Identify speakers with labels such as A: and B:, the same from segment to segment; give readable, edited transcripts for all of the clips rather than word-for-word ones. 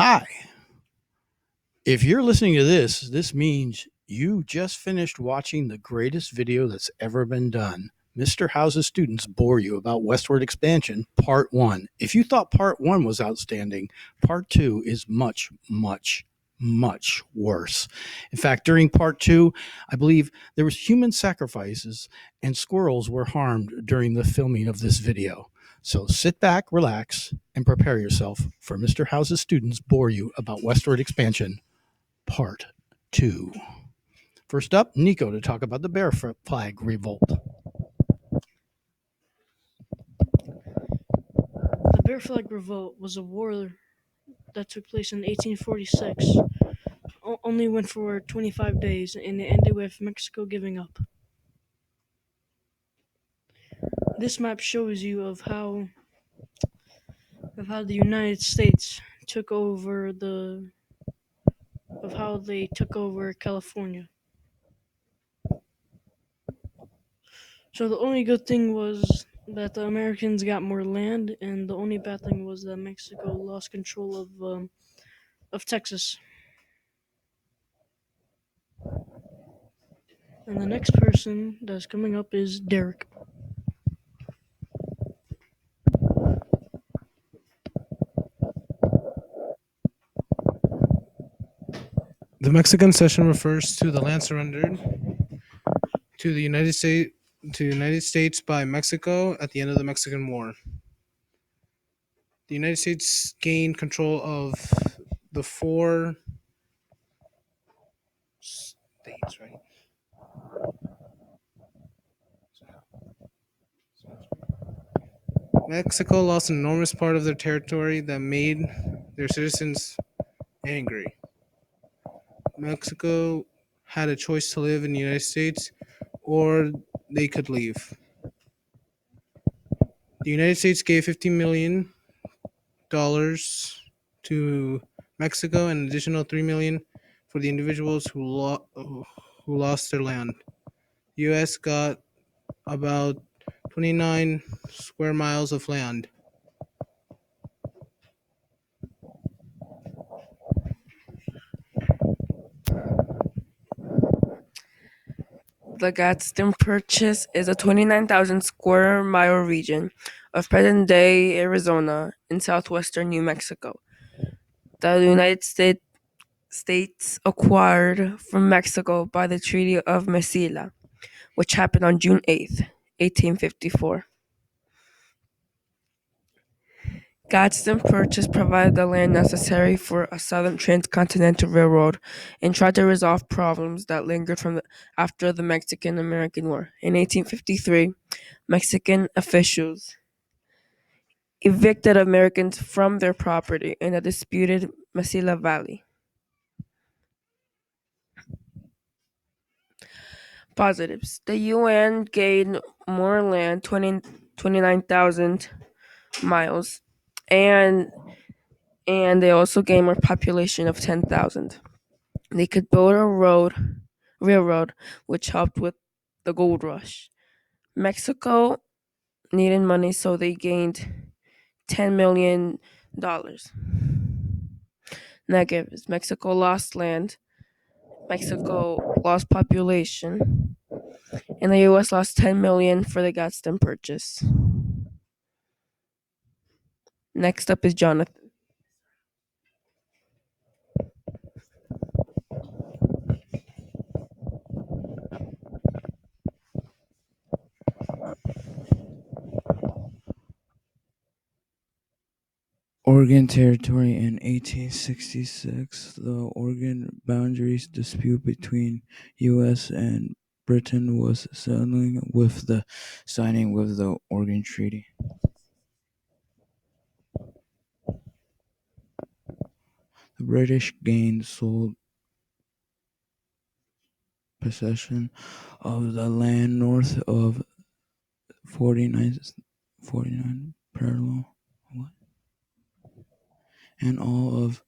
A: Hi. If you're listening to this means you just finished watching the greatest video that's ever been done. Mr. House's students bore you about Westward expansion, part 1. If you thought part 1 was outstanding, part 2 is much, much, much worse. In fact, during part 2, I believe there was human sacrifices and squirrels were harmed during the filming of this video. So sit back, relax, and prepare yourself for Mr. House's students bore you about Westward expansion, part 2. First up, Nico to talk about the bear flag revolt.
B: The Bear Flag Revolt was a war that took place in 1846. Only went for 25 days, and it ended with Mexico giving up. This map shows you of how the United States took over they took over California. So the only good thing was that the Americans got more land, and the only bad thing was that Mexico lost control of Texas. And the next person that's coming up is Derek.
C: The Mexican cession refers to the land surrendered to the United States by Mexico at the end of the Mexican War. The United States gained control of the 4 states, right? Mexico lost an enormous part of their territory that made their citizens angry. Mexico had a choice to live in the United States or they could leave. The United States gave $50 million to Mexico and an additional $3 million for the individuals who lost their land. The U.S. got about 29 square miles of land.
D: The Gadsden Purchase is a 29,000 square mile region of present-day Arizona in southwestern New Mexico. The United States acquired from Mexico by the Treaty of Mesilla, which happened on June 8th, 1854. Gadsden Purchase provided the land necessary for a southern transcontinental railroad and tried to resolve problems that lingered after the Mexican-American War. In 1853, Mexican officials evicted Americans from their property in the disputed Mesilla Valley. Positives. The UN gained more land, 29,000 miles, and they also gained more population of 10,000. They could build a railroad, which helped with the gold rush. Mexico needed money, so they gained $10 million. Negatives. Mexico lost land. Mexico lost population. And the U.S. lost $10 million for the Gadsden Purchase. Next up is Jonathan.
E: Oregon Territory in 1866. The Oregon boundaries dispute between U.S. and Britain was settling with the signing of the Oregon Treaty. The British gained sole possession of the land north of 49 parallel and all of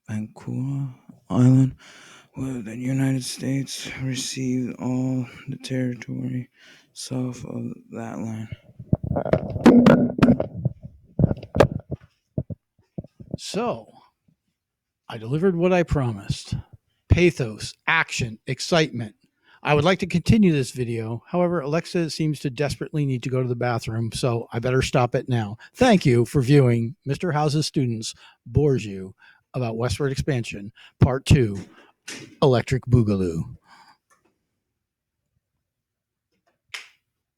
E: Vancouver Island, where the United States received all the territory south of that line.
A: So, I delivered what I promised. Pathos, action, excitement. I would like to continue this video. However, Alexa seems to desperately need to go to the bathroom, so I better stop it now. Thank you for viewing Mr. House's Students Bores You about Westward Expansion, Part 2, Electric Boogaloo.